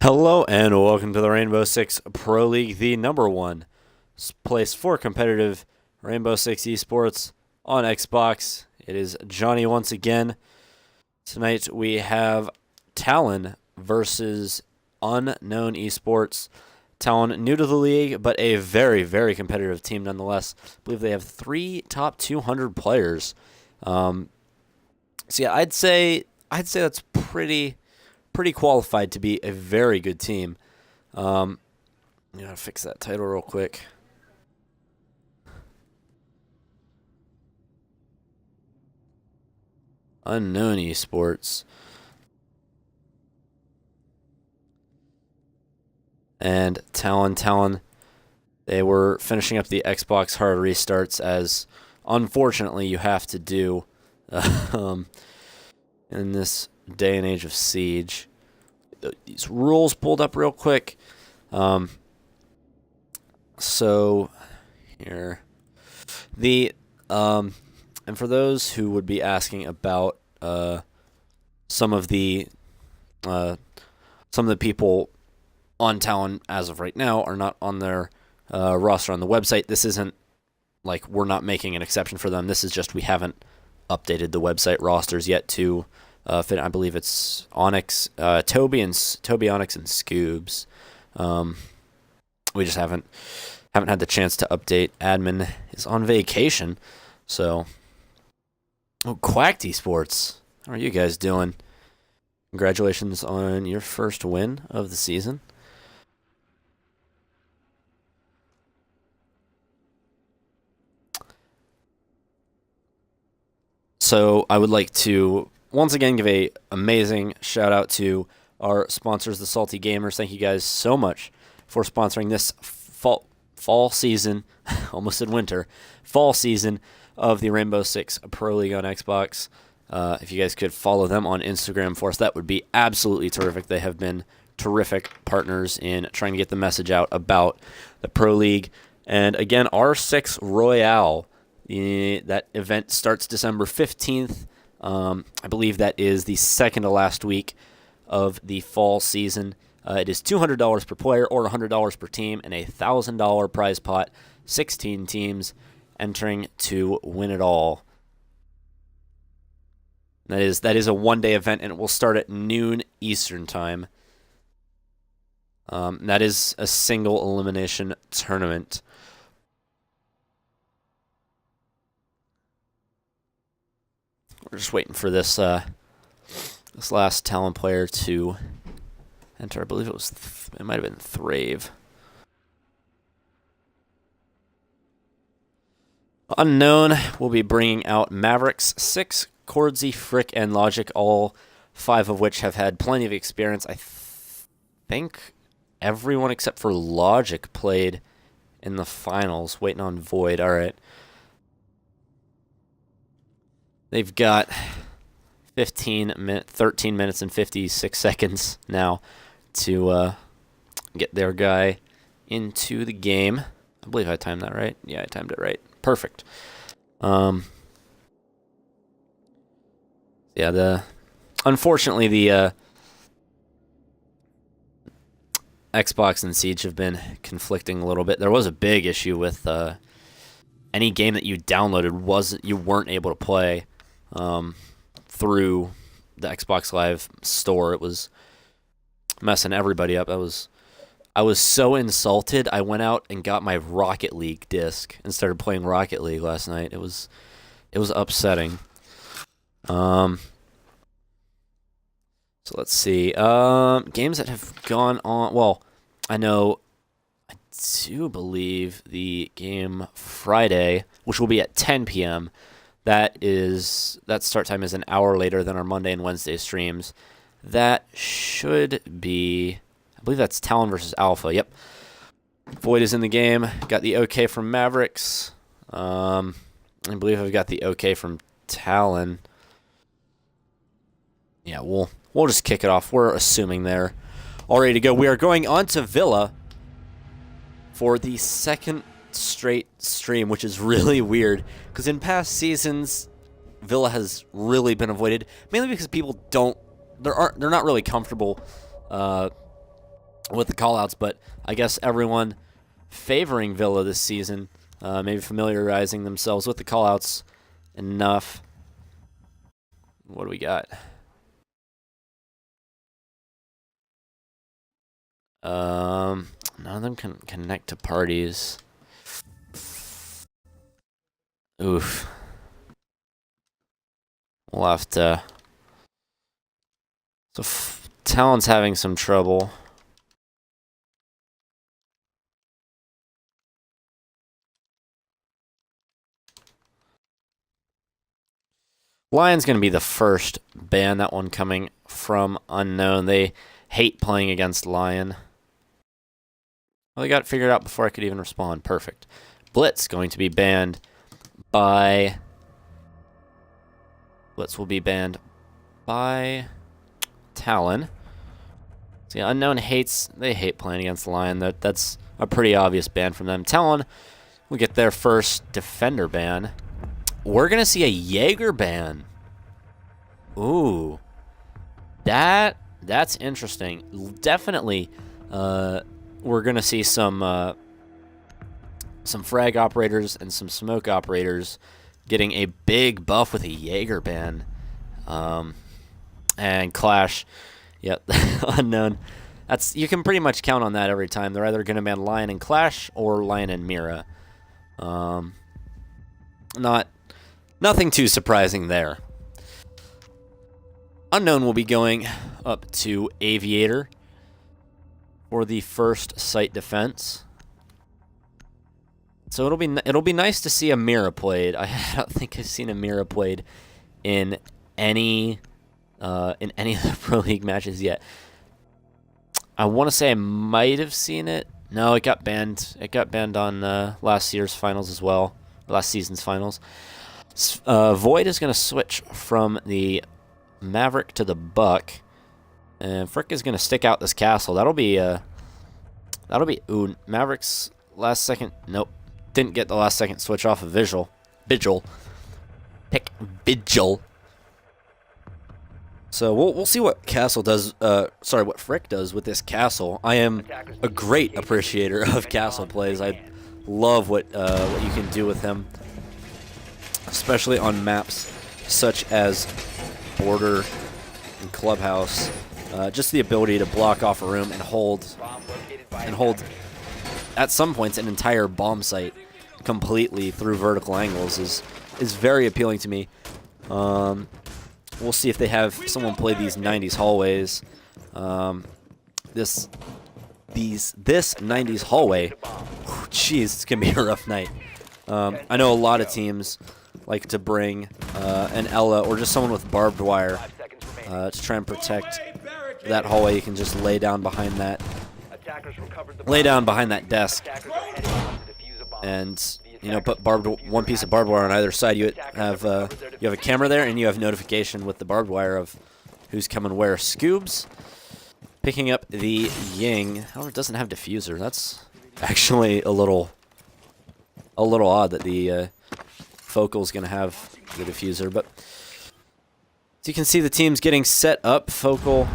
Hello and welcome to the Rainbow Six Pro League, the number one place for competitive Rainbow Six Esports on Xbox. It is Johnny once again. Tonight we have Talon versus UnKnwn Esports. Talon, new to the league, but a very, very competitive team nonetheless. I believe they have 3 top 200 players. So yeah, I'd say that's pretty qualified to be a very good team. I gotta fix that title real quick. UnKnwn Esports. And Talon, they were finishing up the Xbox hard restarts, as unfortunately you have to do in this day and age of Siege. These rules pulled up real quick. So here, and for those who would be asking about some of the people on Talon as of right now are not on their roster on the website. This isn't like we're not making an exception for them. This is just we haven't updated the website rosters yet to fit. I believe it's Onyx, Toby, Onyx, and Scoobs. We just haven't had the chance to update. Admin is on vacation, so. Oh, Quacked Esports, how are you guys doing? Congratulations on your first win of the season. So I would like to once again give a amazing shout out to our sponsors, the Salty Gamers. Thank you guys so much for sponsoring this fall season, almost said winter, fall season of the Rainbow Six Pro League on Xbox. If you guys could follow them on Instagram for us, that would be absolutely terrific. They have been terrific partners in trying to get the message out about the Pro League. And again, R6 Royale, that event starts December 15th. I believe that is the second to last week of the fall season. It is $200 per player or $100 per team and a $1,000 prize pot. 16 teams entering to win it all. That is a one-day event, and it will start at noon Eastern time. That is a single elimination tournament. We're just waiting for this last Talon player to enter. I believe it might have been Thrave. UnKnwn will be bringing out Mavericks, 6, Chordsy, Frick, and Logic, all 5 of which have had plenty of experience. I think everyone except for Logic played in the finals. Waiting on Void. All right. They've got 13 minutes and 56 seconds now to get their guy into the game. I believe I timed that right. Yeah, I timed it right. Perfect. Unfortunately, the Xbox and Siege have been conflicting a little bit. There was a big issue with any game that you downloaded you weren't able to play through the Xbox Live store. It was messing everybody up. I was so insulted. I went out and got my Rocket League disc and started playing Rocket League last night. It was upsetting. So let's see. Games that have gone on. Well, I do believe the game Friday, which will be at 10 p.m. That start time is an hour later than our Monday and Wednesday streams. That should be, I believe that's Talon versus Alpha. Yep. Void is in the game. Got the OK from Mavericks. I believe I've got the OK from Talon. Yeah, we'll just kick it off. We're assuming they're all ready to go. We are going on to Villa for the second straight stream, which is really weird because in past seasons Villa has really been avoided, mainly because people they're not really comfortable with the callouts, but I guess everyone favoring Villa this season, maybe familiarizing themselves with the callouts enough. What do we got? None of them can connect to parties. Oof. We'll have to. So Talon's having some trouble. Lion's going to be the first ban, that one coming from UnKnwn. They hate playing against Lion. Well, they got it figured out before I could even respond. Perfect. Blitz going to be banned by... Blitz will be banned by Talon. See, UnKnwn they hate playing against Lion. That's a pretty obvious ban from them. Talon will get their first defender ban. We're going to see a Jaeger ban. Ooh. That's interesting. Definitely we're going to see some frag operators and some smoke operators getting a big buff with a Jaeger ban. And Clash, yep, UnKnwn. You can pretty much count on that every time. They're either going to ban Lion and Clash or Lion and Mira. Nothing too surprising there. UnKnwn will be going up to Aviator for the first site defense. So it'll be nice to see a Mira played. I don't think I've seen a Mira played in any of the Pro League matches yet. I want to say I might have seen it. No, it got banned. It got banned on last year's finals as well. Last season's finals. Void is going to switch from the Maverick to the Buck, and Frick is going to stick out this castle. That'll be ooh, Maverick's last second. Nope, didn't get the last second switch off of Vigil. Pick Vigil. So we'll see what Castle does. What Frick does with this castle. I am a great appreciator of castle plays. I love what you can do with him, especially on maps such as Border and Clubhouse. Just the ability to block off a room and hold at some points an entire bomb site completely through vertical angles is very appealing to me. We'll see if they have someone play these 90s hallways. This 90s hallway, jeez, it's gonna be a rough night. I know a lot of teams like to bring an Ella or just someone with barbed wire to try and protect that hallway. You can just lay down behind that desk, and put one piece of barbed wire on either side. You have a camera there, and you have notification with the barbed wire of who's coming where. Scoobs picking up the Ying. However, it doesn't have diffuser. That's actually a little odd that the Focal is going to have the diffuser. But as you can see, the team's getting set up. Focal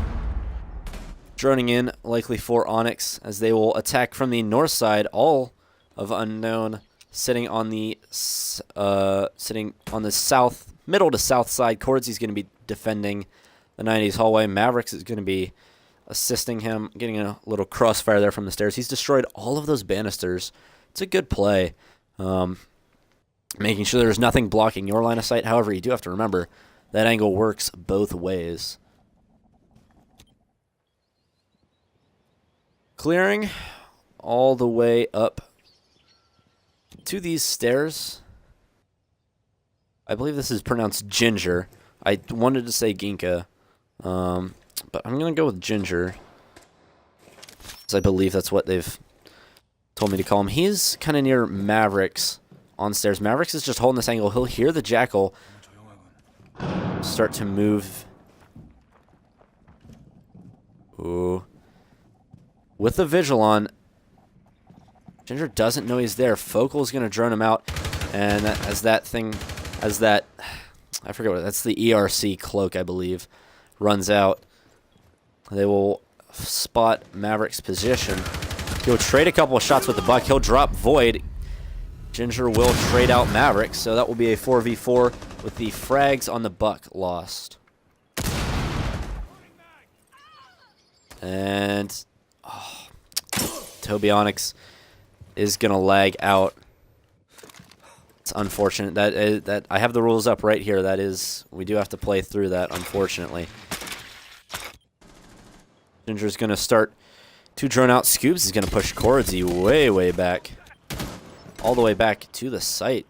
droning in, likely for Onyx, as they will attack from the north side. All of UnKnwn sitting on the south, middle to south side. Cordsy's going to be defending the 90s hallway. Mavericks is going to be assisting him, getting a little crossfire there from the stairs. He's destroyed all of those banisters. It's a good play. Making sure there's nothing blocking your line of sight. However, you do have to remember that angle works both ways. Clearing all the way up to these stairs. I believe this is pronounced Ginger. I wanted to say Ginka, but I'm going to go with Ginger, because I believe that's what they've told me to call him. He's kind of near Mavericks on stairs. Mavericks is just holding this angle. He'll hear the Jackal start to move. Ooh. With the Vigil on, Ginger doesn't know he's there. Focal is going to drone him out, and I forget what that's the ERC cloak, I believe, runs out. They will spot Maverick's position. He'll trade a couple of shots with the buck. He'll drop Void. Ginger will trade out Maverick, so that will be a 4v4 with the frags on the buck lost. And Tobionics is gonna lag out. It's unfortunate that I have the rules up right here. That is, we do have to play through that, unfortunately. Ginger's gonna start to drone out Scoobs. He's gonna push Chordzy way back, all the way back to the site.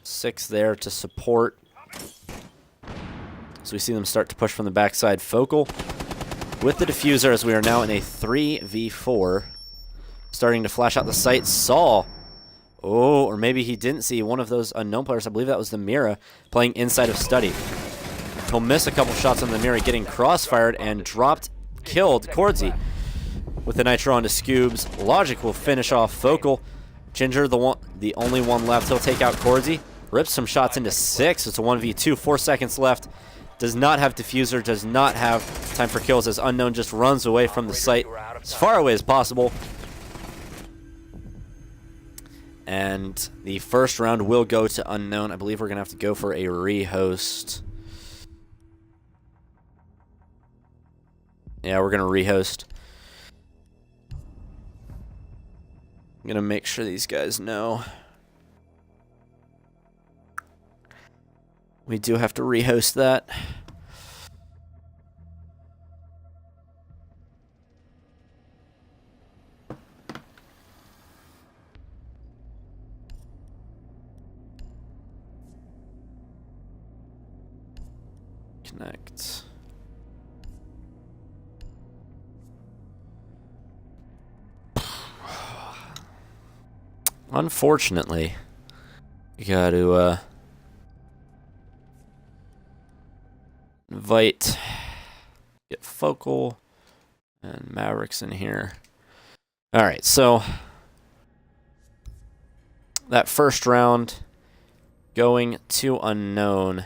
6 there to support. So we see them start to push from the backside. Focal with the diffuser as we are now in a 3v4. Starting to flash out the site. Saw. Oh, or maybe he didn't see one of those unknown players. I believe that was the Mira playing inside of Study. He'll miss a couple shots on the Mira, getting crossfired and dropped, killed Chordzy with the Nitro onto Scoobs. Logic will finish off Focal. Ginger, the only one left. He'll take out Chordzy. Rips some shots into 6. It's a 1v2. 4 seconds left. Does not have diffuser. Does not have time for kills as Unknown just runs away from the site as far away as possible. And the first round will go to Unknown. I believe we're going to have to go for a rehost. Yeah, we're going to rehost. I'm going to make sure these guys know. We do have to rehost that. Connect. Unfortunately, you got to invite, get Focal and Mavericks in here. All right, so that first round going to Unknown.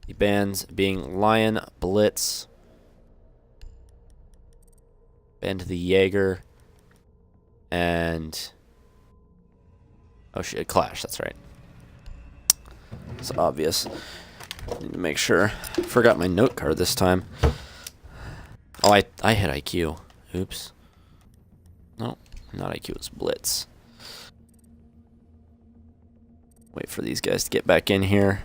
The bands being Lion, Blitz, band the Jaeger, and oh shit, Clash, that's right. It's obvious. Need to make sure. Forgot my note card this time. Oh, I hit IQ. Oops. No, not IQ, it's Blitz. Wait for these guys to get back in here.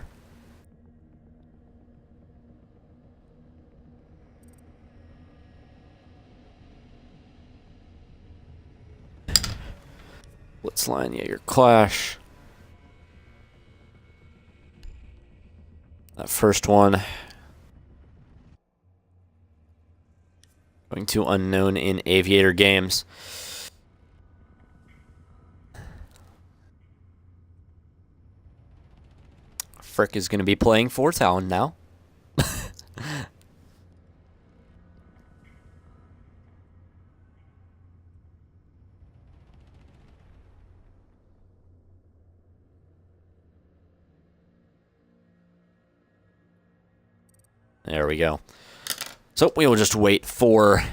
Blitz line, yeah, your Clash. That first one going to Unknown in Aviator Games. Frick is going to be playing for Talon now. There we go. So we will just wait for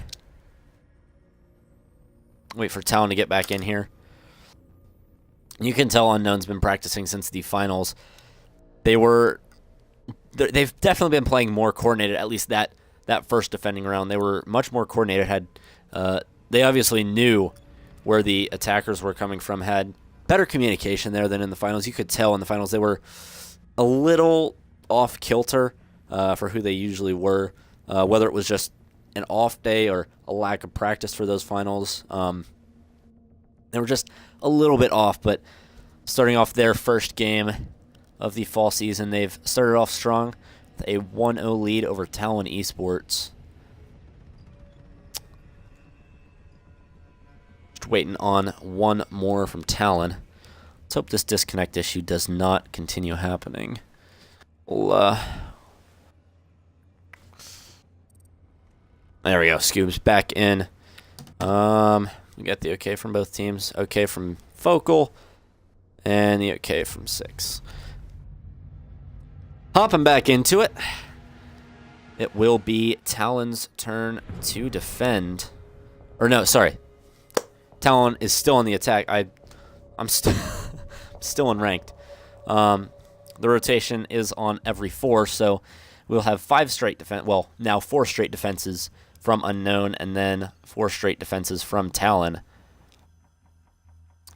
Talon to get back in here. You can tell Unknown's been practicing since the finals. They've definitely been playing more coordinated. At least that first defending round, they were much more coordinated. They obviously knew where the attackers were coming from. Had better communication there than in the finals. You could tell in the finals they were a little off kilter. For who they usually were, whether it was just an off day or a lack of practice for those finals. They were just a little bit off, but starting off their first game of the fall season, they've started off strong with a 1-0 lead over Talon Esports. Just waiting on one more from Talon. Let's hope this disconnect issue does not continue happening. There we go. Scoob's back in. We got the okay from both teams. Okay from Focal. And the okay from 6. Hopping back into it. It will be Talon's turn to defend. Or no, sorry. Talon is still on the attack. I'm still still unranked. The rotation is on every 4, so we'll have 5 straight defense. Well, now 4 straight defenses from UnKnwn, and then 4 straight defenses from Talon.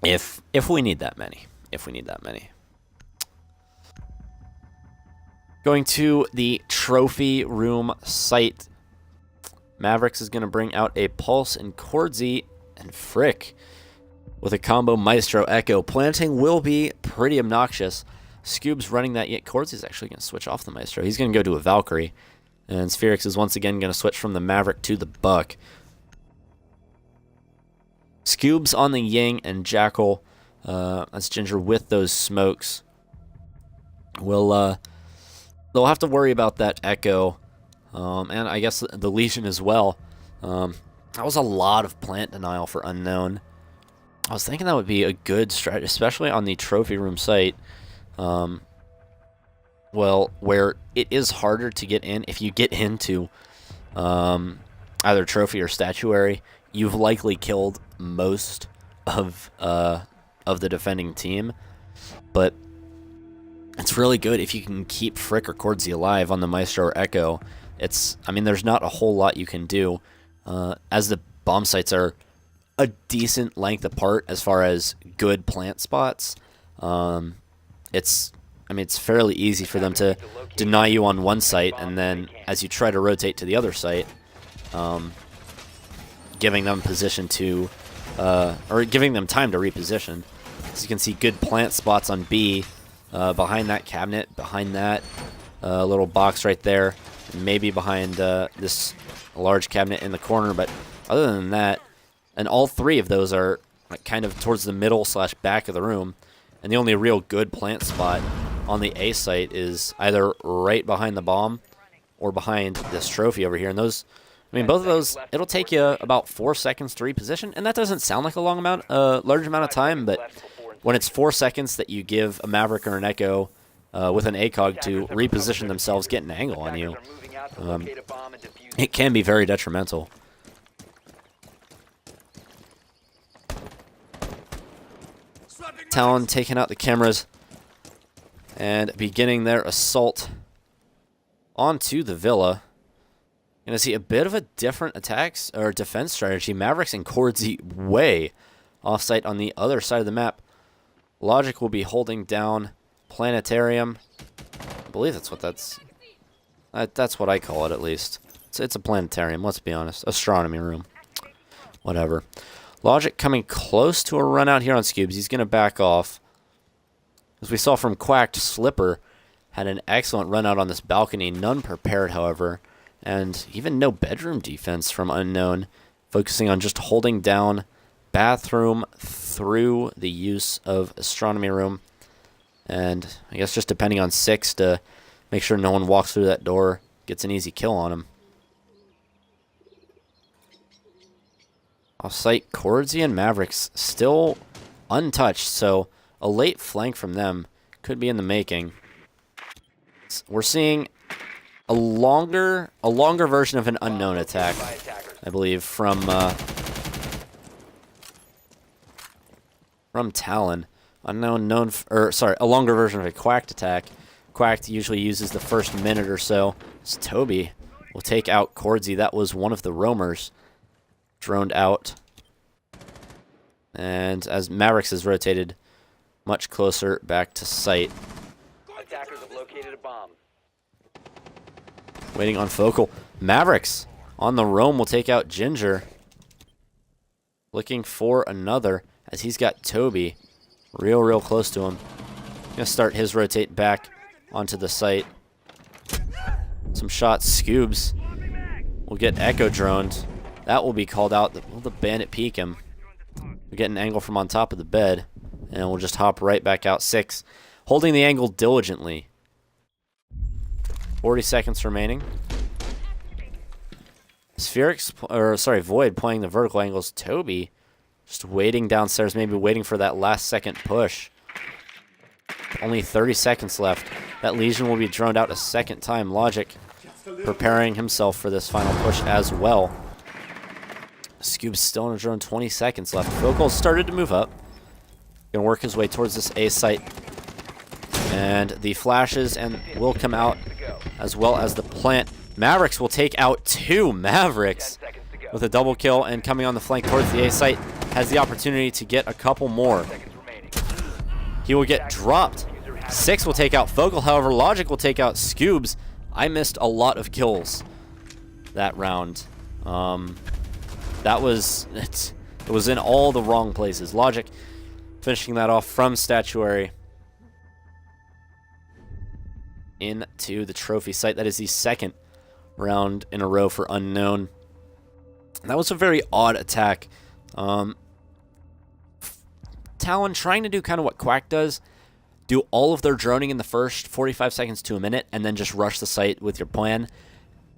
If we need that many. If we need that many. Going to the trophy room site. Mavericks is going to bring out a Pulse and Cordsy and Frick with a combo Maestro Echo. Planting will be pretty obnoxious. Scoob's running that, yet Cordsy's actually going to switch off the Maestro. He's going to go to a Valkyrie. And Spherix is once again going to switch from the Maverick to the Buck. Scoob's on the Ying and Jackal. That's Ginger with those smokes. They'll have to worry about that Echo. And I guess the Legion as well. That was a lot of plant denial for UnKnwn. I was thinking that would be a good strategy, especially on the trophy room site. Well, where it is harder to get in. If you get into either trophy or statuary, you've likely killed most of the defending team. But it's really good if you can keep Frick or Cordsy alive on the Maestro or Echo. I mean, there's not a whole lot you can do, as the bomb sites are a decent length apart as far as good plant spots. It's fairly easy for them to deny you on one site, and then as you try to rotate to the other site, giving them position to, or giving them time to reposition. As you can see, good plant spots on B, behind that cabinet, behind that little box right there, maybe behind this large cabinet in the corner. But other than that, and all 3 of those are kind of towards the middle / back of the room, and the only real good plant spot on the A site is either right behind the bomb or behind this trophy over here. And those, I mean, both of those, it'll take you about 4 seconds to reposition, and that doesn't sound like a large amount of time, but when it's 4 seconds that you give a Maverick or an Echo with an ACOG to reposition themselves, get an angle on you, it can be very detrimental. Talon taking out the cameras and beginning their assault onto the Villa. Going to see a bit of a different attacks or defense strategy. Mavericks and Cordsy way off-site on the other side of the map. Logic will be holding down Planetarium. I believe that's what that's what I call it, at least. It's a planetarium, let's be honest. Astronomy room. Whatever. Logic coming close to a run out here on Scoobs. He's going to back off. As we saw from Quacked, Slipper had an excellent run out on this balcony. None prepared, however. And even no bedroom defense from UnKnwn. Focusing on just holding down bathroom through the use of astronomy room. And I guess just depending on 6 to make sure no one walks through that door. Gets an easy kill on him. Off-site, Cordsy and Mavericks still untouched, so a late flank from them could be in the making. We're seeing a longer version of an UnKnwn attack, I believe, from Talon. UnKnwn a longer version of a Quacked attack. Quacked usually uses the first minute or so. So Toby will take out Cordsy. That was one of the roamers droned out. And as Mavericks is rotated much closer back to site. Attackers have located a bomb. Waiting on focal. Mavericks on the roam will take out Ginger. Looking for another as he's got Toby real close to him. Gonna start his rotate back onto the site. Some shots. Scoobs will get Echo droned. That will be called out. Will the bandit peek him? We get an angle from on top of the bed, and we'll just hop right back out. 6, holding the angle diligently. 40 seconds remaining. Void playing the vertical angles. Toby just waiting downstairs, maybe waiting for that last second push. Only 30 seconds left. That Legion will be droned out a second time. Logic preparing himself for this final push as well. Scoob's still on a drone, 20 seconds left. Vokal's started to move up. Gonna work his way towards this A site. And the flashes will come out, as well as the plant. Mavericks will take out 2 Mavericks with a double kill, and coming on the flank towards the A site has the opportunity to get a couple more. He will get dropped. 6 will take out Focal, however, Logic will take out Scoobs. I missed a lot of kills that round. It was in all the wrong places. Logic finishing that off from Statuary into the trophy site. That is the second round in a row for UnKnwn. That was a very odd attack. Talon trying to do kind of what Quack does. Do all of their droning in the first 45 seconds to a minute and then just rush the site with your plan.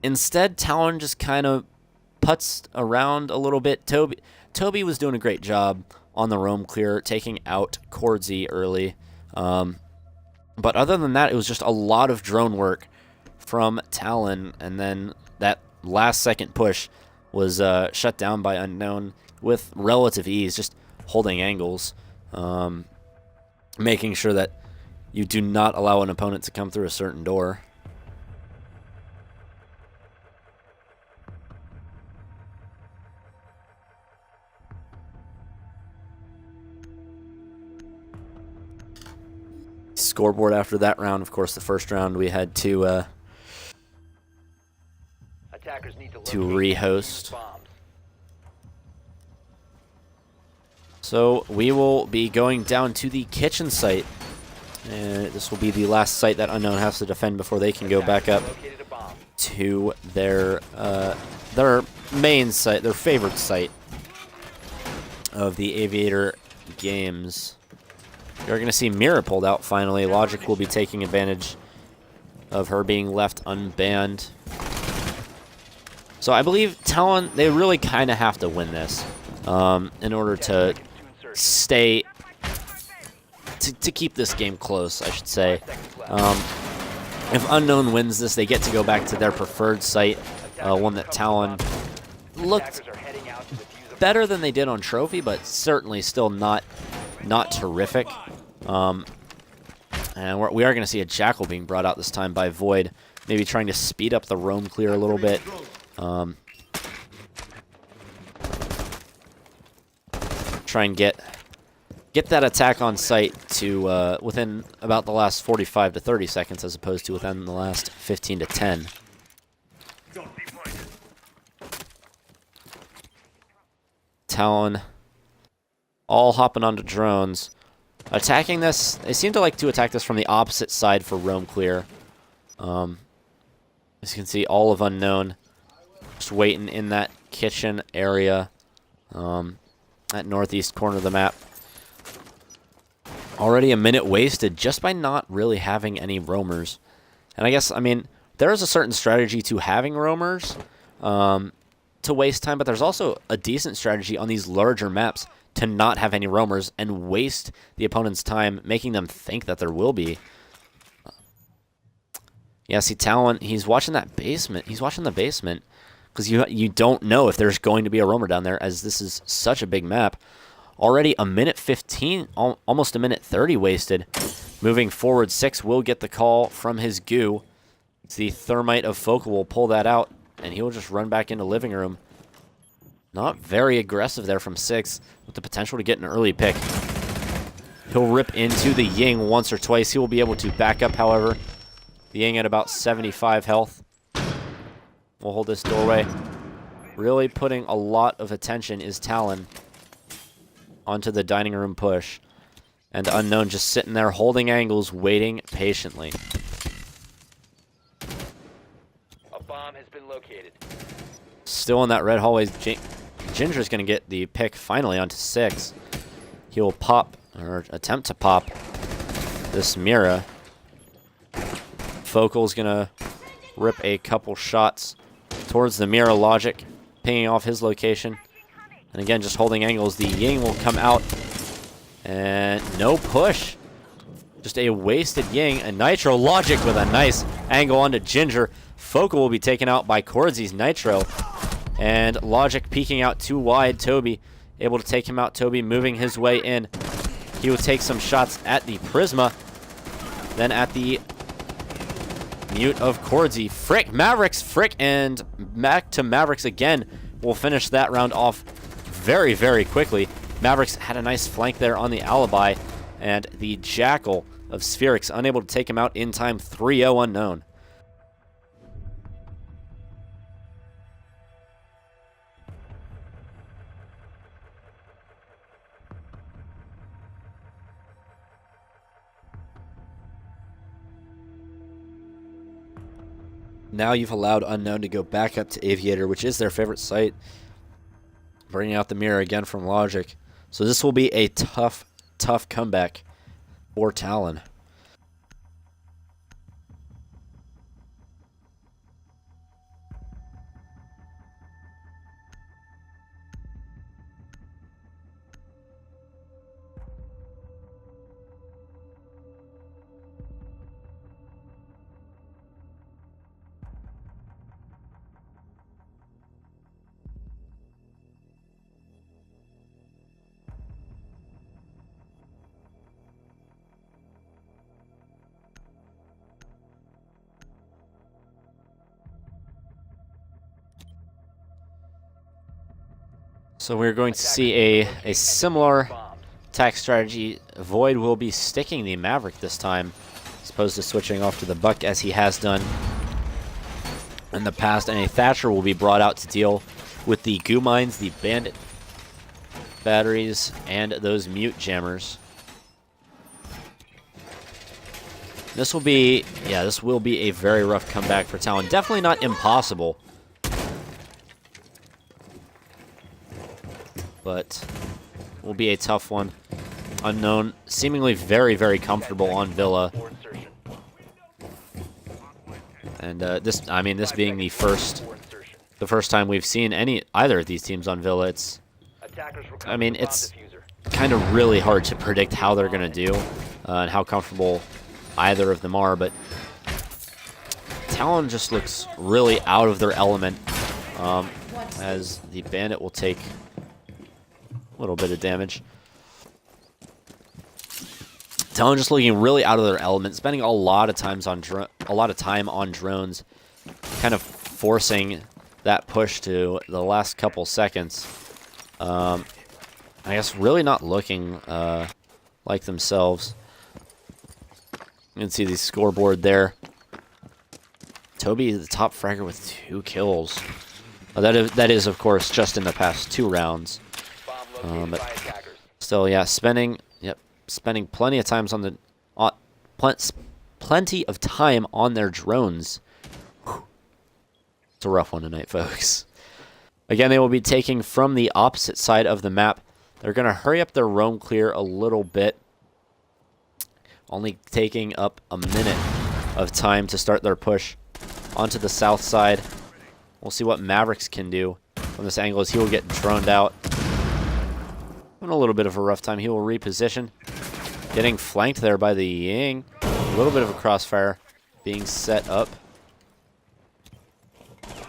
Instead, Talon just kind of putzed around a little bit. Toby was doing a great job on the roam clear, taking out Cordsy early. But other than that, it was just a lot of drone work from Talon, and then that last second push was shut down by UnKnwn with relative ease, just holding angles, making sure that you do not allow an opponent to come through a certain door. Scoreboard after that round, of course, the first round we had to rehost. So we will be going down to the kitchen site, and this will be the last site that UnKnwn has to defend before they can go back up to their main site, their favorite site of the Aviator games. You're going to see Mira pulled out finally. Logic will be taking advantage of her being left unbanned. So I believe Talon, they really kind of have to win this in order to stay, to keep this game close, I should say. If UnKnwn wins this, they get to go back to their preferred site, one that Talon looked better than they did on Trophy, but certainly still not terrific. And we are going to see a Jackal being brought out this time by Void, maybe trying to speed up the roam clear a little bit. Try and get that attack on site to within about the last 45 to 30 seconds as opposed to within the last 15 to 10. Talon all hopping onto drones. Attacking this, they seem to like to attack this from the opposite side for roam clear. As you can see, all of UnKnwn just waiting in that kitchen area, that northeast corner of the map. Already a minute wasted just by not really having any roamers. And I guess, I mean, there is a certain strategy to having roamers to waste time, but there's also a decent strategy on these larger maps to not have any roamers and waste the opponent's time, making them think that there will be. Yeah, see, Talon, he's watching that basement. He's watching the basement because you don't know if there's going to be a roamer down there, as this is such a big map. Already a minute 15, almost a minute 30 wasted. Moving forward, 6 will get the call from his goo. It's the Thermite of Focal will pull that out, and he will just run back into living room. Not very aggressive there from 6, with the potential to get an early pick. He'll rip into the Ying once or twice. He will be able to back up, however. The Ying at about 75 health. We'll hold this doorway. Really putting a lot of attention is Talon onto the dining room push. And UnKnwn just sitting there holding angles, waiting patiently. A bomb has been located. Still in that red hallway. Ginger's going to get the pick finally onto 6. He will pop, or attempt to pop, this Mira. Focal's going to rip a couple shots towards the Mira. Logic, pinging off his location. And again, just holding angles. The Ying will come out. And no push. Just a wasted Ying, and Nitro Logic with a nice angle onto Ginger. Focal will be taken out by Cordzy's Nitro. And Logic peeking out too wide. Toby able to take him out. Toby moving his way in. He will take some shots at the Prisma. Then at the mute of Cordzy. Frick, Mavericks, Frick, and back to Mavericks again. We'll finish that round off very, very quickly. Mavericks had a nice flank there on the Alibi. And the Jackal of Spherix unable to take him out in time. 3-0 Unknown. Now you've allowed Unknown to go back up to Aviator, which is their favorite site. Bringing out the mirror again from Logic. So this will be a tough comeback for Talon. So we're going to see a similar attack strategy. Void will be sticking the Maverick this time, as opposed to switching off to the Buck as he has done in the past. And a Thatcher will be brought out to deal with the goo mines, the bandit batteries, and those mute jammers. This will be a very rough comeback for Talon. Definitely not impossible, but will be a tough one. Unknown seemingly very, very comfortable on Villa. And this being the first time we've seen either of these teams on Villa, it's kind of really hard to predict how they're going to do and how comfortable either of them are, but Talon just looks really out of their element, as the Bandit will take a little bit of damage. Talon just looking really out of their element, spending a lot of time on drones, kind of forcing that push to the last couple seconds. I guess really not looking like themselves. You can see the scoreboard there. Toby is the top fragger with 2 kills. That is of course just in the past 2 rounds. But still, yeah, spending plenty of times on the plenty of time on their drones. Whew. It's a rough one tonight, folks. Again, they will be taking from the opposite side of the map. They're going to hurry up their roam clear a little bit, only taking up a minute of time to start their push onto the south side. We'll see what Mavericks can do from this angle as he will get droned out. Having a little bit of a rough time. He will reposition. Getting flanked there by the Ying. A little bit of a crossfire being set up.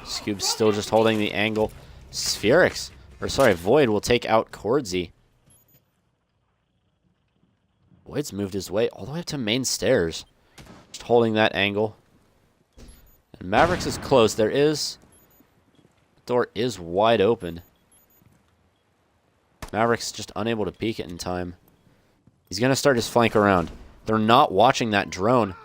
Scoob's still just holding the angle. Void will take out Cordzy. Void's moved his way all the way up to main stairs. Just holding that angle. And Mavericks is close. The door is wide open. Mavericks just unable to peek it in time. He's going to start his flank around. They're not watching that drone.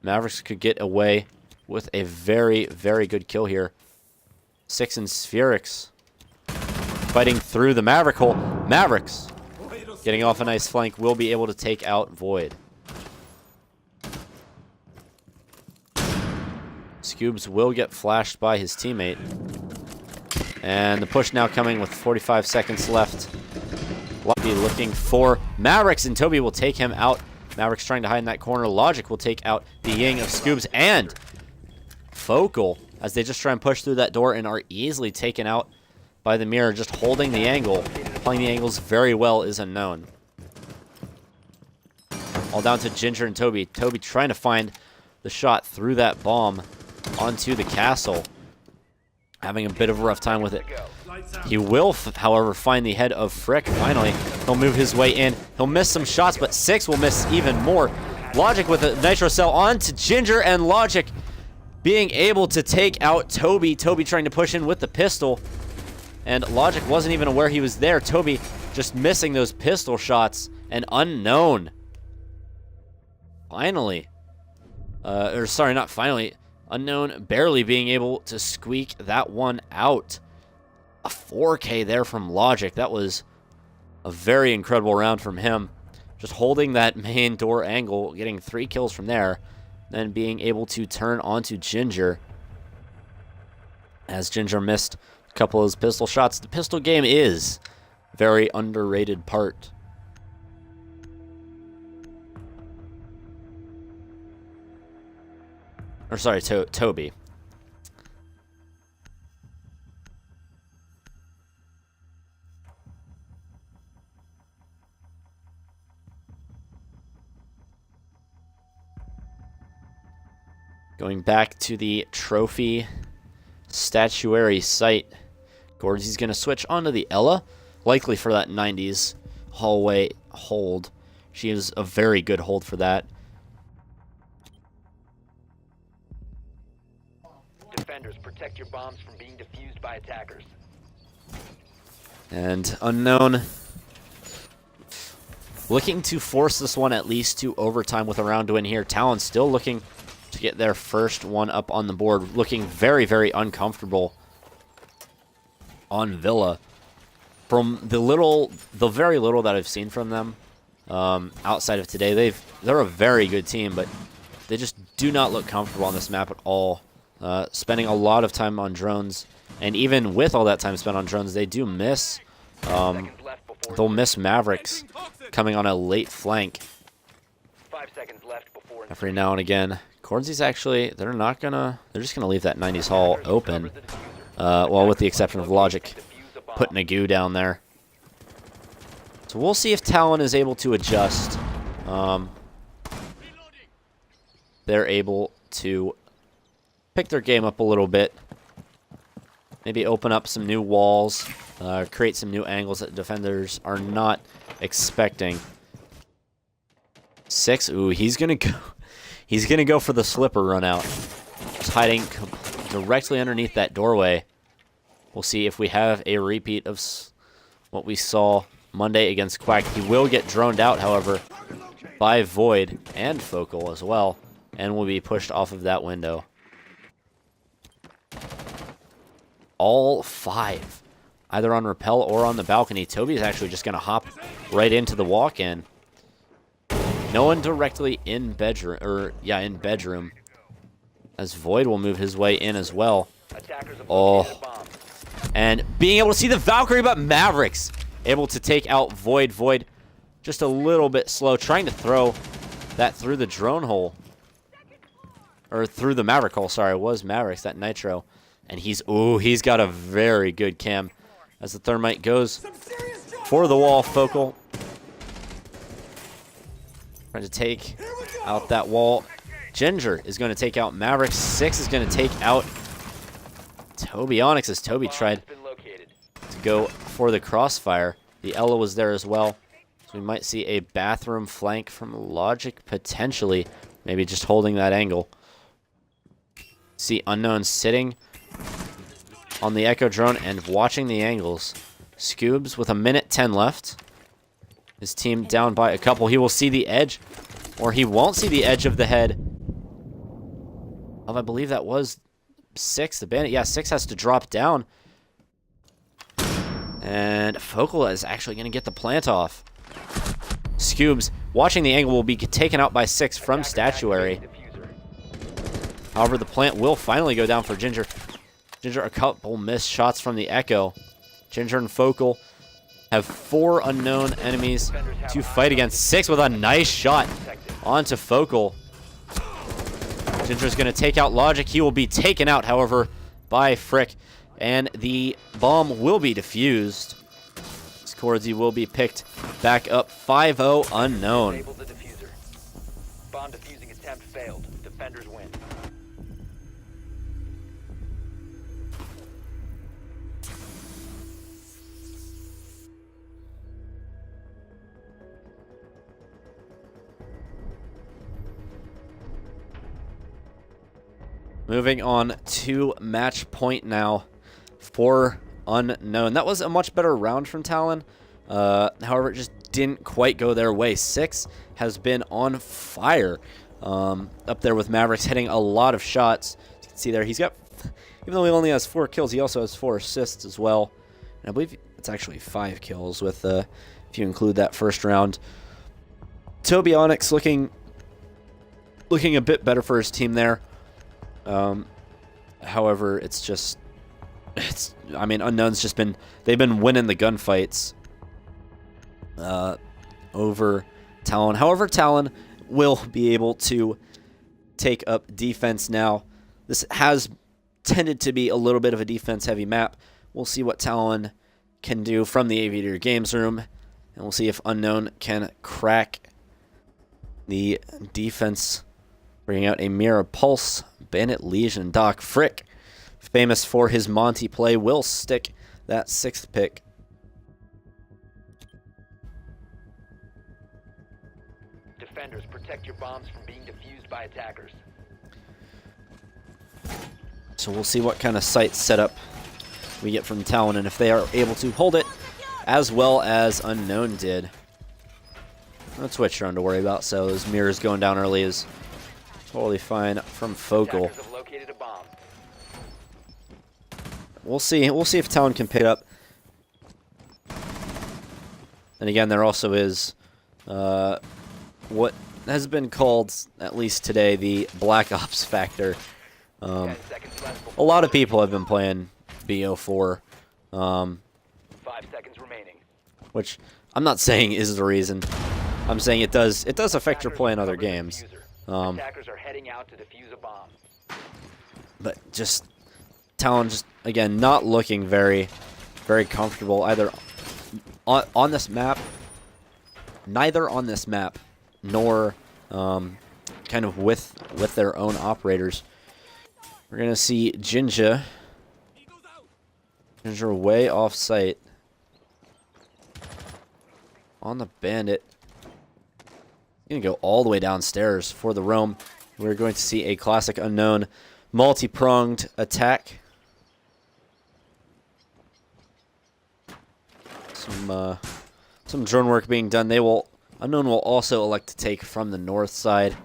Mavericks could get away with a very, very good kill here. 6 and Spherix fighting through the Maverick hole. Mavericks getting off a nice flank will be able to take out Void. Scoobs will get flashed by his teammate. And the push now coming with 45 seconds left. We'll be looking for Mavericks, and Toby will take him out. Mavericks trying to hide in that corner. Logic will take out the Ying of Scoobs and Focal as they just try and push through that door and are easily taken out by the mirror. Just holding the angle. Playing the angles very well is Unknown. All down to Ginger and Toby. Toby trying to find the shot through that bomb onto the castle. Having a bit of a rough time with it. He will, however, find the head of Frick. Finally, he'll move his way in. He'll miss some shots, but Six will miss even more. Logic with a nitro cell on to Ginger, and Logic being able to take out Toby. Toby trying to push in with the pistol, and Logic wasn't even aware he was there. Toby just missing those pistol shots, and Unknown finally, or sorry, not finally, Unknown barely being able to squeak that one out. A 4K there from Logic. That was a very incredible round from him. Just holding that main door angle, getting 3 kills from there, then being able to turn onto Ginger. As Ginger missed a couple of those pistol shots. The pistol game is a very underrated part. Or sorry, Toby. Going back to the trophy statuary site, Gordzy's going to switch onto the Ella, likely for that 90s hallway hold. She is a very good hold for that. Defenders, protect your bombs from being defused by attackers. And Unknown looking to force this one at least to overtime with a round to win here. Talon still looking to get their first one up on the board. Looking very, very uncomfortable on Villa. From the very little that I've seen from them outside of today, they're a very good team, but they just do not look comfortable on this map at all. Spending a lot of time on drones, and even with all that time spent on drones, they do miss. They'll miss Mavericks coming on a late flank. 5 seconds left before Every now and again. Gordzy's actually, they're just gonna leave that 90s hall open. Well, with the exception of Logic putting a goo down there. So we'll see if Talon is able to adjust. They're able to pick their game up a little bit. Maybe open up some new walls, create some new angles that defenders are not expecting. Six, ooh, he's gonna go. He's gonna go for the slipper run out. Just hiding directly underneath that doorway. We'll see if we have a repeat of what we saw Monday against Quack. He will get droned out, however, by Void and Focal as well, and will be pushed off of that window. All 5, either on rappel or on the balcony. Toby's actually just gonna hop right into the walk-in. No one directly in bedroom, as Void will move his way in as well. Oh, and being able to see the Valkyrie, but Mavericks able to take out Void. Void just a little bit slow, trying to throw that through the drone hole. Or through the Maverick hole, sorry, it was Mavericks, that nitro. And he's got a very good cam as the thermite goes for the wall. Focal trying to take out that wall. Ginger is going to take out Maverick. Six is going to take out Toby Onyx as Toby tried to go for the crossfire. The Ella was there as well. So we might see a bathroom flank from Logic potentially. Maybe just holding that angle. See Unknown sitting on the Echo drone and watching the angles. Scoobs with 1:10 left. His team down by a couple. He will see the edge, or he won't see the edge of the head. I believe that was Six, the bandit. Yeah, Six has to drop down. And Focal is actually going to get the plant off. Scoobs, watching the angle, will be taken out by Six from Statuary. However, the plant will finally go down for Ginger. Ginger, a couple missed shots from the Echo. Ginger and Focal have 4 unknown enemies to fight against. Six with a nice shot onto Focal. Ginger's going to take out Logic. He will be taken out, however, by Frick. And the bomb will be defused. Scorzy will be picked back up 5-0 Unknown. bomb defusing attempt failed. Defenders win. Moving on to match point now for UnKnwn. That was a much better round from Talon. However, it just didn't quite go their way. 6 has been on fire up there with Mavericks, hitting a lot of shots. As you can see there, he's got, even though he only has 4 kills, he also has 4 assists as well. And I believe it's actually 5 kills with if you include that first round. Toby Onyx looking a bit better for his team there. However, I mean, UnKnwn's just they've been winning the gunfights over Talon. However, Talon will be able to take up defense now. This has tended to be a little bit of a defense-heavy map. We'll see what Talon can do from the Aviator Games Room, and we'll see if UnKnwn can crack the defense, bringing out a Mirror Pulse, Bandit Legion. Doc Frick, famous for his Monty play, will stick that 6th pick. Defenders, protect your bombs from being defused by attackers. So we'll see what kind of site setup we get from Talon, and if they are able to hold it as well as UnKnwn did. No Twitch run to worry about, so those mirrors going down early is totally fine from Focal. Attackers have located a bomb. We'll see if Talon can pick it up. And again, there also is what has been called, at least today, the Black Ops factor. 10 seconds left A before lot of people have been playing BO4, 5 seconds remaining. which I'm not saying is the reason. I'm saying it does affect your play in other games. Attackers are heading out to defuse a bomb. But just Talon, just again, not looking very, very comfortable either on this map. Neither on this map, nor kind of with their own operators. We're gonna see Jinja way off site on the Bandit. Gonna go all the way downstairs for the roam. We're going to see a classic UnKnwn multi-pronged attack. Some drone work being done. UnKnwn will also elect to take from the north side.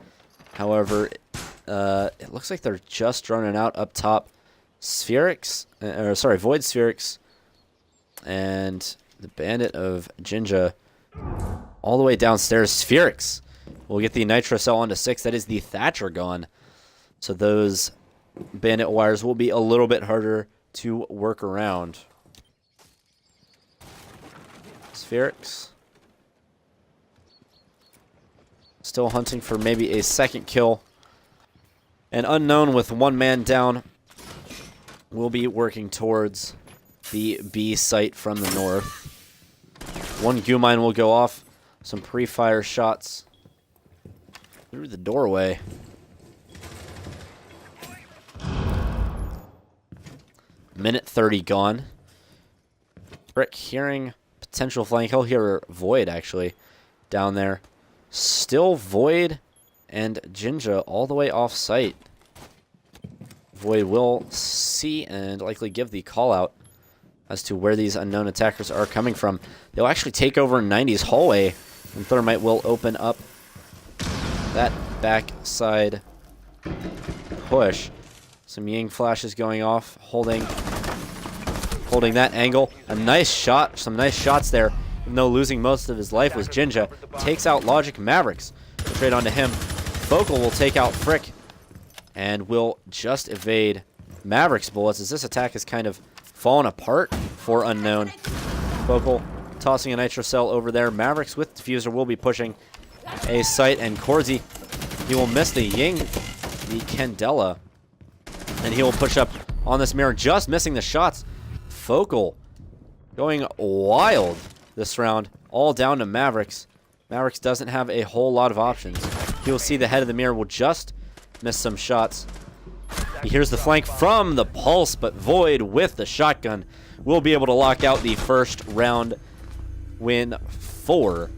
However, it looks like they're just droning out up top. Void Spherics, and the Bandit of Jinja all the way downstairs. Spherics will get the Nitro Cell onto 6. That is the Thatcher gone. So those Bandit wires will be a little bit harder to work around. Spherics still hunting for maybe a second kill. And UnKnwn with 1 man down will be working towards the B site from the north. 1 goo mine will go off. Some pre-fire shots through the doorway. Minute 30 gone. Brick hearing potential flank. He'll hear Void actually down there. Still Void and Jinja all the way off site. Void will see and likely give the call out as to where these UnKnwn attackers are coming from. They'll actually take over 90's hallway, and Thermite will open up that backside push. Some Ying flashes going off, holding that angle. A nice shot, some nice shots there. Even though losing most of his life was Jinja. Takes out Logic Mavericks. Trade onto him. Focal will take out Frick and will just evade Mavericks bullets as this attack has kind of fallen apart for UnKnwn. Focal tossing a Nitro Cell over there. Mavericks with Diffuser will be pushing a site, and Corzi, he will miss the Ying, the Candela, and he will push up on this mirror, just missing the shots. Focal going wild this round, all down to Mavericks. Mavericks doesn't have a whole lot of options. He'll see the head of the mirror will just miss some shots. He hears the flank from the pulse, but Void with the shotgun will be able to lock out the first round win for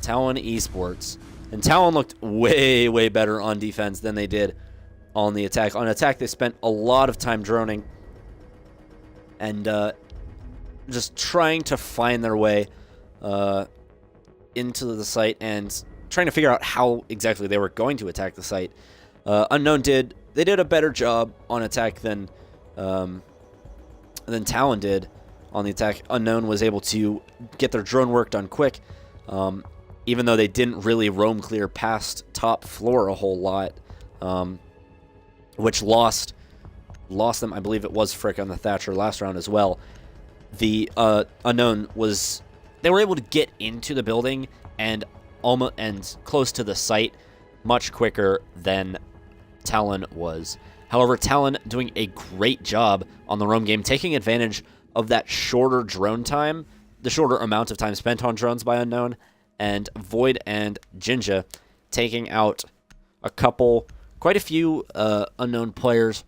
Talon Esports. And Talon looked way, way better on defense than they did on the attack. On attack, they spent a lot of time droning and just trying to find their way into the site and trying to figure out how exactly they were going to attack the site. UnKnwn did a better job on attack than Talon did on the attack. UnKnwn was able to get their drone work done quick, even though they didn't really roam clear past top floor a whole lot, which lost them. I believe it was Frick on the Thatcher last round as well. The UnKnwn was, they were able to get into the building and close to the site much quicker than Talon was. However, Talon doing a great job on the roam game, taking advantage of that shorter drone time, the shorter amount of time spent on drones by UnKnwn, and Void and Jinja taking out quite a few UnKnwn players,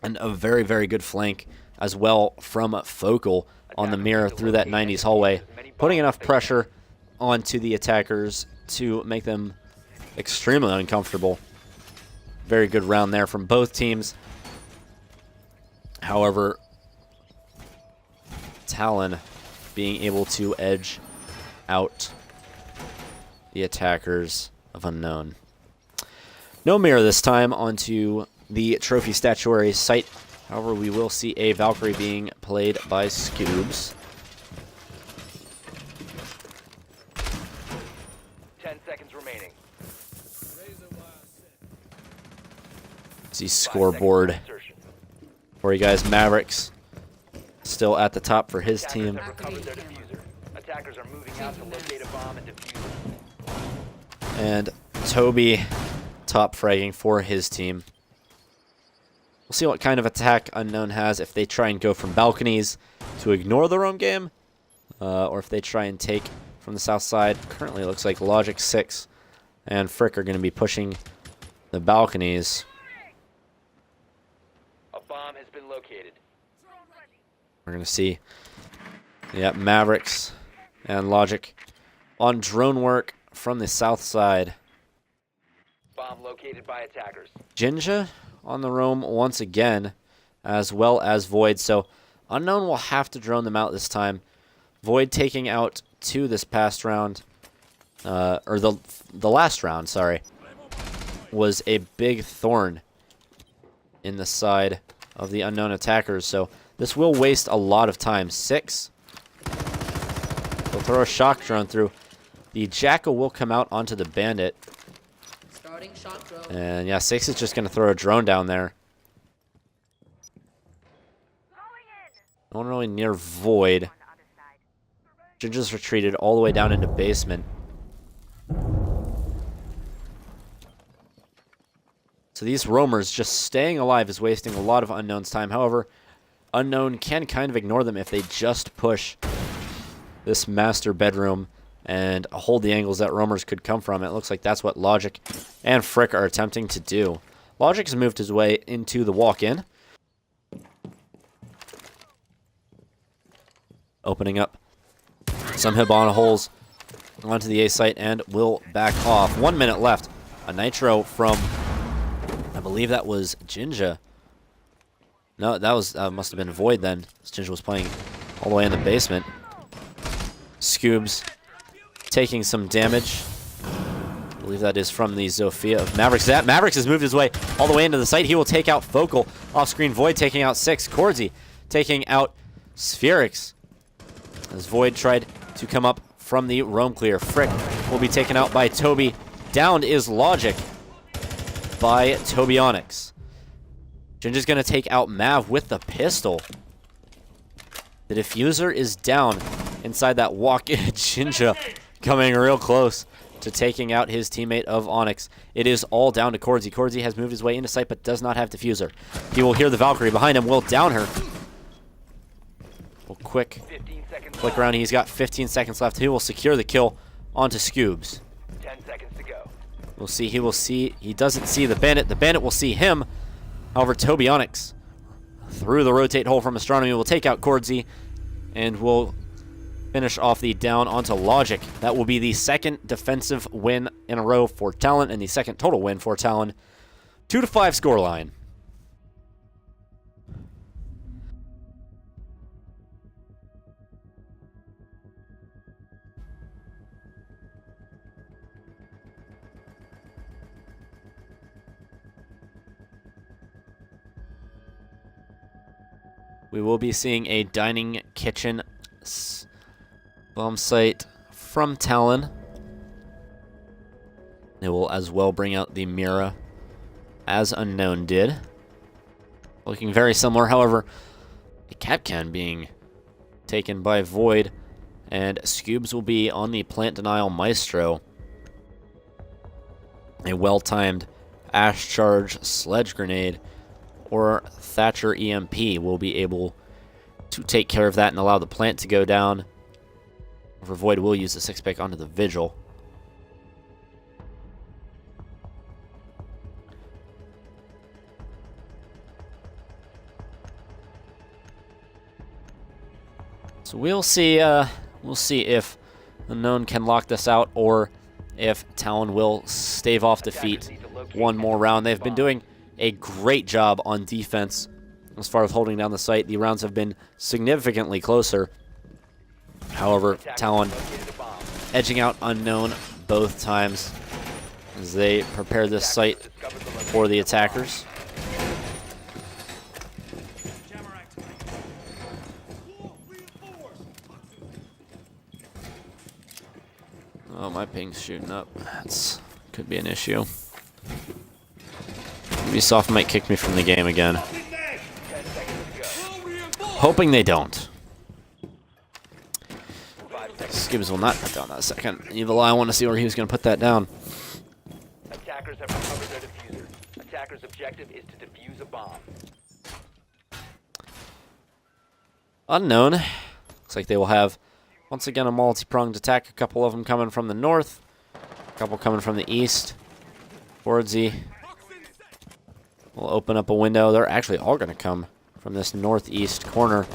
and a very, very good flank as well from Focal on the mirror through that 90s hallway, putting enough pressure onto the attackers to make them extremely uncomfortable. Very good round there from both teams. However, Talon being able to edge out the attackers of UnKnwn. No mirror this time onto the trophy statuary site. However, we will see a Valkyrie being played by Scoobs. 10 seconds remaining. See scoreboard for you guys. Mavericks still at the top for his team. Attackers are moving out to locate a bomb and defuse it. And Toby top fragging for his team. We'll see what kind of attack UnKnwn has, if they try and go from balconies to ignore the roam game, or if they try and take from the south side. Currently it looks like Logic 6 and Frick are going to be pushing the balconies. A bomb has been located. We're going to see, yeah, Mavericks and Logic on drone work from the south side. Bomb located by attackers. Jinja on the roam once again, as well as Void. So UnKnwn will have to drone them out this time. Void taking out 2 this past round, or the last round, sorry, was a big thorn in the side of the UnKnwn attackers. So this will waste a lot of time. 6. They'll throw a shock drone through. The Jackal will come out onto the Bandit. And yeah, 6 is just going to throw a drone down there. No one really near Void. Jinja's retreated all the way down into basement. So these roamers just staying alive is wasting a lot of UnKnown's time. However, UnKnwn can kind of ignore them if they just push this master bedroom and hold the angles that roamers could come from. It looks like that's what Logic and Frick are attempting to do. Logic has moved his way into the walk-in, opening up some Hibana holes onto the A site and will back off. 1 minute left. A nitro from, I believe that was Jinja. No, that was must have been Void then. Jinja was playing all the way in the basement. Scoobs taking some damage. I believe that is from the Zofia of Mavericks. Mavericks has moved his way all the way into the site. He will take out Focal. Off-screen Void taking out 6. Cordsy taking out Spherix. As Void tried to come up from the roam clear. Frick will be taken out by Toby. Downed is Logic by Toby Onyx. Jinja's going to take out Mav with the pistol. The diffuser is down inside that walk-in. Jinja coming real close to taking out his teammate of Onyx. It is all down to Cordsy. Cordsy has moved his way into sight but does not have diffuser. He will hear the Valkyrie behind him, will down her. Well, quick click around. He's got 15 seconds left. He will secure the kill onto Scoobs. 10 seconds to go. We'll see. He will see. He doesn't see the Bandit. The Bandit will see him. However, Tobionics, through the rotate hole from Astronomy, will take out Cordsy and will finish off the down onto Logic. That will be the second defensive win in a row for Talon and the second total win for Talon. 2-5 scoreline. We will be seeing a dining kitchen bomb site from Talon. It will as well bring out the Mira as UnKnwn did. Looking very similar, however, a Capcan being taken by Void, and Scoobs will be on the Plant Denial Maestro. A well-timed Ash Charge Sledge Grenade or Thatcher EMP will be able to take care of that and allow the plant to go down. For Void will use the 6-pick onto the Vigil. So we'll see if UnKnwn can lock this out or if Talon will stave off defeat one more round. They've been doing a great job on defense as far as holding down the site. The rounds have been significantly closer. However, Talon edging out UnKnwn both times as they prepare this site for the attackers. Oh, my ping's shooting up. That's could be an issue. Ubisoft might kick me from the game again. Hoping they don't. Skibbs will not put down that second Evil Eye. I want to see where he was going to put that down. Attackers have recovered their diffuser. Attackers' objective is to defuse a bomb. UnKnwn. Looks like they will have, once again, a multi-pronged attack. A couple of them coming from the north. A couple coming from the east. Fordsy will open up a window. They're actually all going to come from this northeast corner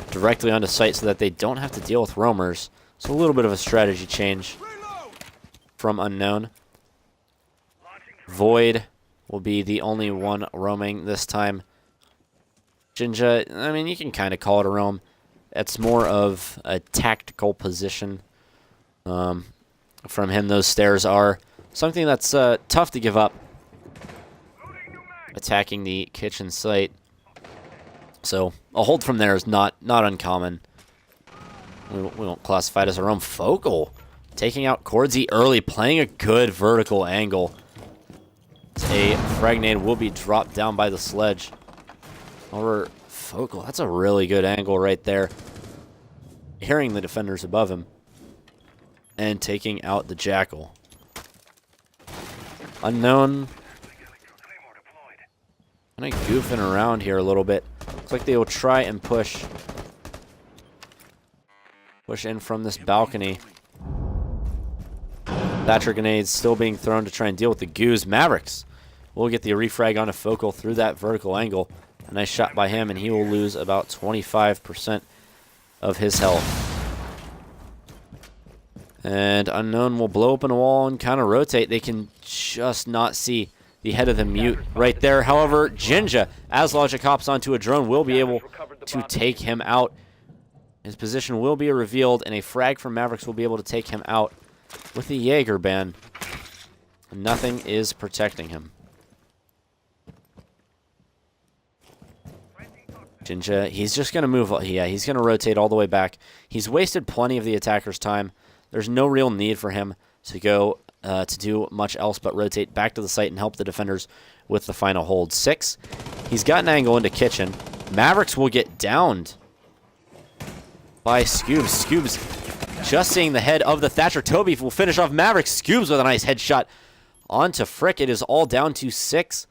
directly onto site so that they don't have to deal with roamers. So a little bit of a strategy change from UnKnwn. Void will be the only one roaming this time. Jinja, I mean, you can kind of call it a roam. It's more of a tactical position from him. Those stairs are something that's tough to give up. Attacking the kitchen site. So a hold from there is not uncommon. We won't classify it as a roam. Focal taking out Cordsy early, playing a good vertical angle. A frag nade will be dropped down by the sledge. Over Focal, that's a really good angle right there. Hearing the defenders above him. And taking out the Jackal. UnKnwn kind of goofing around here a little bit. Looks like they will try and push in from this balcony. Thatcher grenades still being thrown to try and deal with the goose. Mavericks will get the refrag onto Focal through that vertical angle. A nice shot by him, and he will lose about 25% of his health. And UnKnwn will blow open a wall and kind of rotate. They can just not see the head of the mute right there. However, Jinja, as Logic hops onto a drone, will be able to take him out. His position will be revealed, and a frag from Mavericks will be able to take him out with the Jaeger ban. Nothing is protecting him. Jinja, he's just going to move. Yeah, he's going to rotate all the way back. He's wasted plenty of the attacker's time. There's no real need for him to go to do much else but rotate back to the site and help the defenders with the final hold. 6. He's got an angle into kitchen. Mavericks will get downed by Scoobs. Scoobs just seeing the head of the Thatcher. Toby will finish off Mavericks. Scoobs with a nice headshot onto Frick. It is all down to 6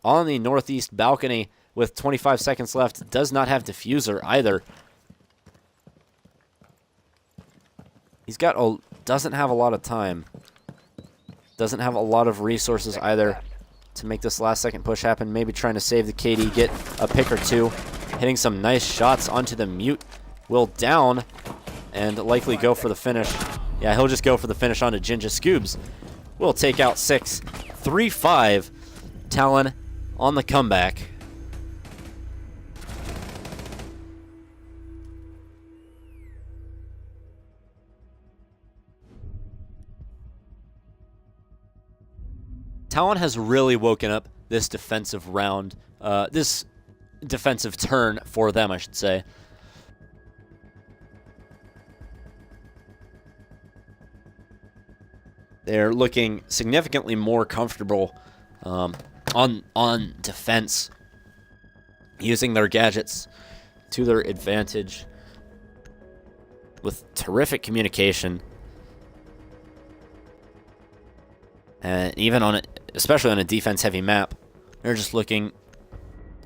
on the northeast balcony with 25 seconds left. Does not have diffuser either. He's got doesn't have a lot of time. Doesn't have a lot of resources either to make this last second push happen. Maybe trying to save the KD, get a pick or two. Hitting some nice shots onto the mute. Will down and likely go for the finish. Yeah, he'll just go for the finish onto Jinja. Scoobs will take out 6. 3-5. Talon on the comeback. Talon has really woken up this defensive round, this defensive turn for them, I should say. They're looking significantly more comfortable on defense, using their gadgets to their advantage with terrific communication. And even on it, especially on a defense-heavy map, they're just looking.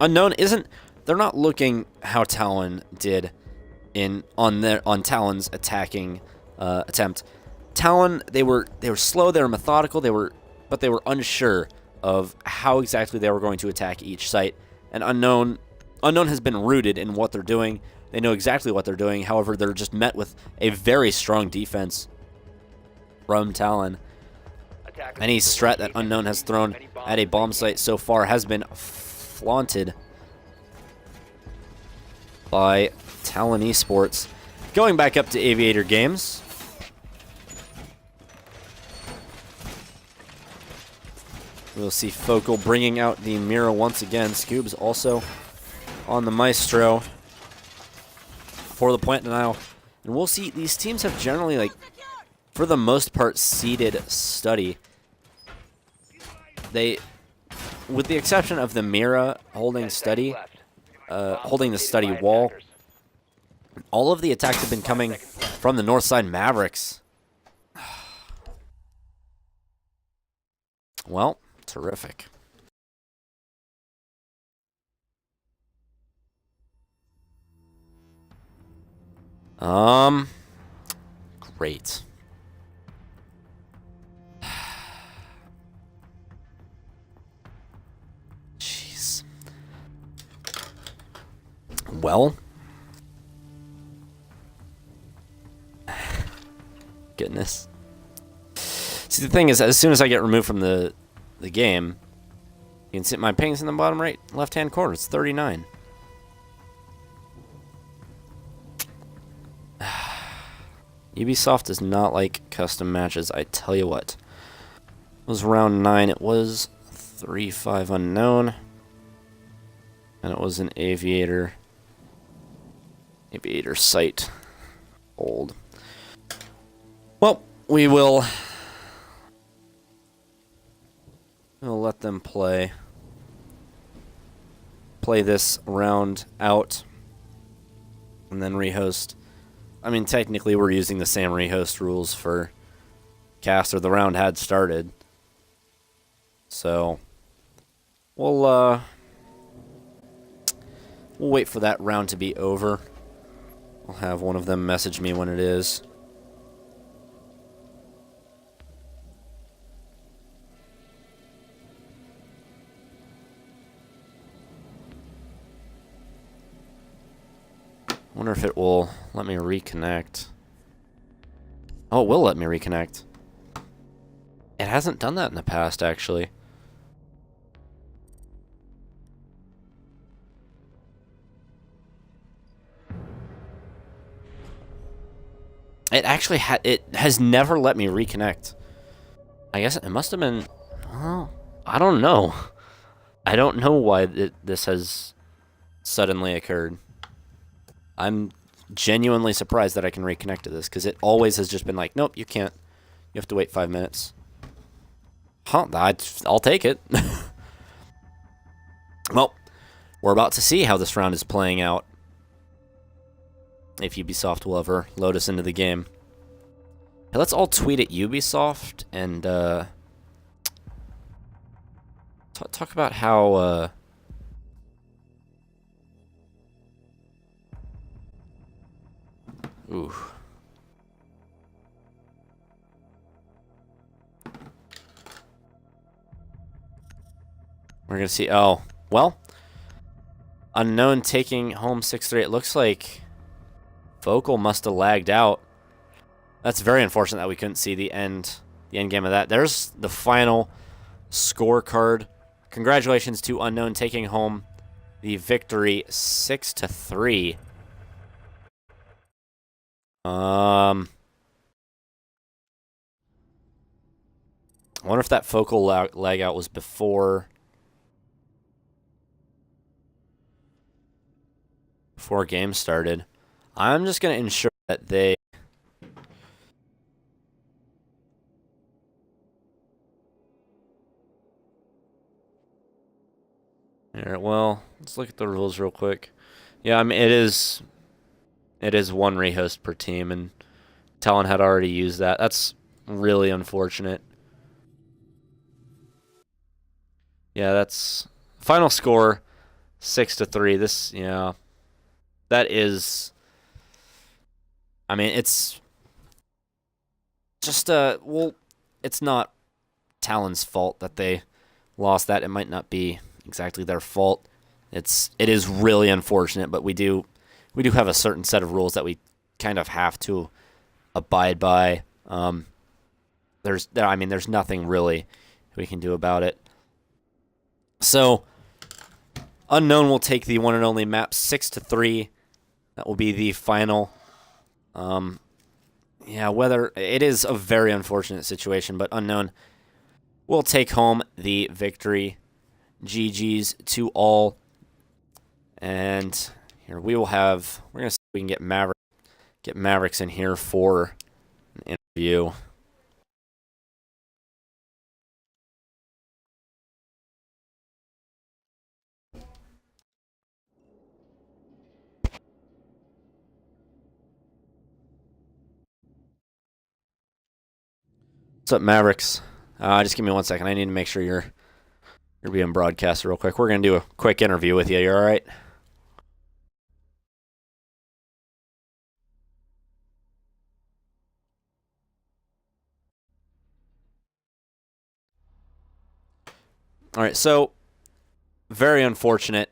UnKnwn isn't. They're not looking how Talon did on Talon's attacking attempt. Talon, they were slow, they were methodical, but they were unsure of how exactly they were going to attack each site. And UnKnwn has been rooted in what they're doing. They know exactly what they're doing. However, they're just met with a very strong defense from Talon. Any strat that UnKnwn has thrown at a bomb site so far has been flaunted by Talon Esports. Going back up to Aviator Games. We'll see Focal bringing out the Mira once again. Scoobs also on the Maestro for the point denial. And we'll see these teams have generally, like, for the most part, seeded study. They, with the exception of the Mira holding study, holding the study wall, all of the attacks have been coming from the Northside Mavericks. Well, terrific. Great. Jeez. Well. Goodness. See, the thing is, as soon as I get removed from the game, you can see my ping's in the bottom right, left-hand corner. It's 39. Ubisoft does not like custom matches, I tell you what. It was round 9. It was 3-5 UnKnwn. And it was an Aviator site hold. Well, we'll let them play this round out and then rehost. I mean, technically we're using the same rehost rules for Caster. The round had started. So we'll wait for that round to be over. I'll have one of them message me when it is. Wonder if it will let me reconnect. Oh, it will let me reconnect. It hasn't done that in the past, actually. It actually has never let me reconnect. I guess it must have been. Well, I don't know. I don't know why this has suddenly occurred. I'm genuinely surprised that I can reconnect to this, because it always has just been like, nope, you can't. You have to wait 5 minutes. Huh, I'll take it. Well, we're about to see how this round is playing out. If Ubisoft will ever load us into the game. Hey, let's all tweet at Ubisoft and talk about how... Ooh. We're going to see. Oh, well. UnKnwn taking home 6-3. It looks like Vocal must have lagged out. That's very unfortunate that we couldn't see the end game of that. There's the final scorecard. Congratulations to UnKnwn taking home the victory 6-3. I wonder if that Focal lag out was before game started. I'm just going to ensure that they Alright, well, let's look at the rules real quick. Yeah, I mean it is one rehost per team, and Talon had already used that. That's really unfortunate. Yeah, that's final score 6-3. This, yeah, that is. I mean, it's just well, it's not Talon's fault that they lost that. It might not be exactly their fault. It is really unfortunate, but we do have a certain set of rules that we kind of have to abide by. There's nothing really we can do about it. So UnKnwn will take the one and only map 6-3. That will be the final. Yeah, whether it is a very unfortunate situation, but UnKnwn will take home the victory. GG's to all. And here we're gonna see if we can get Mavericks in here for an interview. What's up, Mavericks? Just give me 1 second. I need to make sure you're being broadcast real quick. We're gonna do a quick interview with you. You all right? All right. So very unfortunate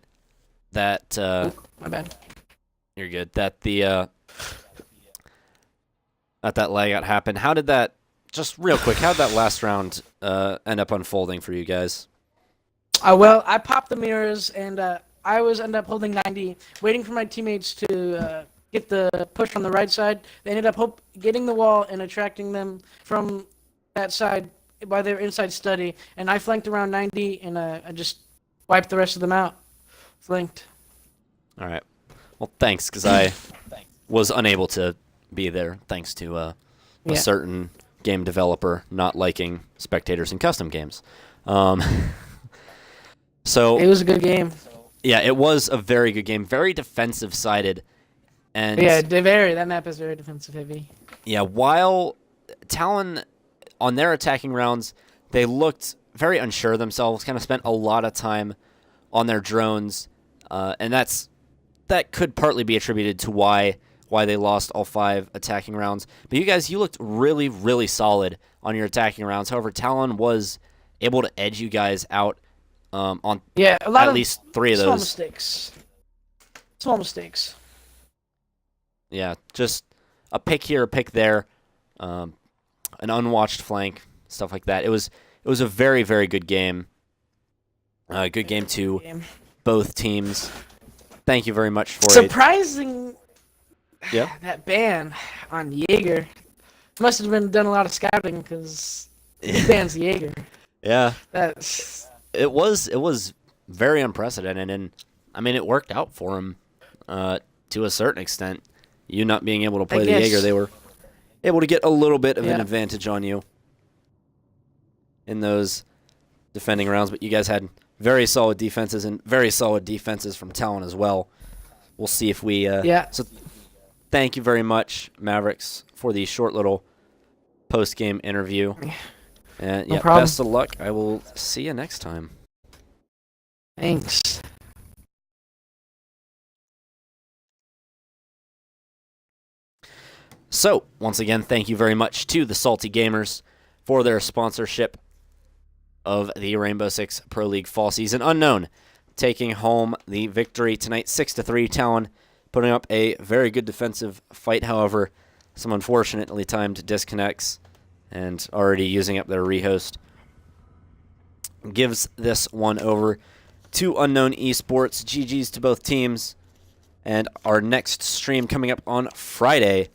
that my bad. You're good. That that lag out happened. How did that? Just real quick. How did that last round end up unfolding for you guys? Well, I popped the mirrors, and I ended up holding 90, waiting for my teammates to get the push on the right side. They ended up getting the wall and attracting them from that side by their inside study, and I flanked around 90, and I just wiped the rest of them out. Flanked. All right. Well, thanks, because I was unable to be there thanks to a certain game developer not liking spectators in custom games. So it was a good game. Yeah, it was a very good game, very defensive sided, and yeah, that map is very defensive heavy. Yeah, while Talon on their attacking rounds, they looked very unsure of themselves, kind of spent a lot of time on their drones, and that could partly be attributed to why they lost all 5 attacking rounds. But you guys, you looked really, really solid on your attacking rounds. However, Talon was able to edge you guys out on at least 3 of those. Small mistakes. Yeah, just a pick here, a pick there, an unwatched flank, stuff like that. It was a very, very good game. Good game to both teams. Thank you very much for surprising. Yeah. That ban on Jaeger must have done a lot of scouting because he bans Jaeger. Yeah. It was very unprecedented, and I mean it worked out for him to a certain extent. You not being able to play the Jaeger, they were able to get a little bit of an advantage on you in those defending rounds, but you guys had very solid defenses and very solid defenses from Talon as well. We'll see if we So thank you very much, Mavericks, for the short little post-game interview. And no problem. Best of luck. I will see you next time. Thanks. So, once again, thank you very much to the Salty Gamers for their sponsorship of the Rainbow Six Pro League fall season. UnKnwn taking home the victory tonight, 6-3. Talon putting up a very good defensive fight. However, some unfortunately timed disconnects and already using up their rehost gives this one over to UnKnwn Esports. GG's to both teams. And our next stream coming up on Friday,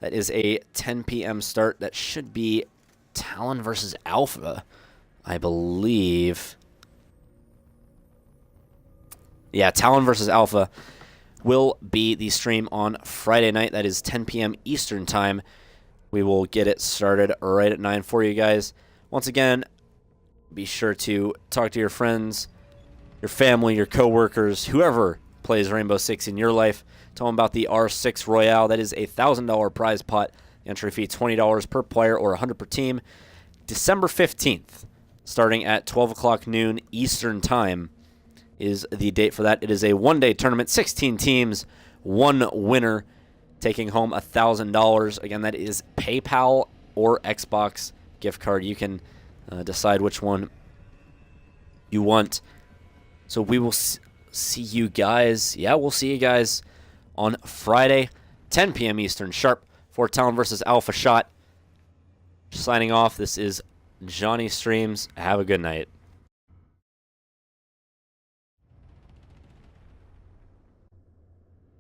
that is a 10 p.m. start. That should be Talon versus Alpha, I believe. Yeah, Talon versus Alpha will be the stream on Friday night. That is 10 p.m. Eastern Time. We will get it started right at 9 for you guys. Once again, be sure to talk to your friends, your family, your coworkers, whoever plays Rainbow Six in your life. Tell them about the R6 Royale. That is a $1,000 prize pot. Entry fee $20 per player or $100 per team. December 15th, starting at 12 o'clock noon Eastern Time, is the date for that. It is a one-day tournament, 16 teams, one winner, taking home $1,000. Again, that is PayPal or Xbox gift card. You can decide which one you want. So we will see you guys. Yeah, we'll see you guys on Friday, 10 p.m. Eastern sharp for Talon versus Alpha Shot. Signing off, this is Johnny Streams. Have a good night.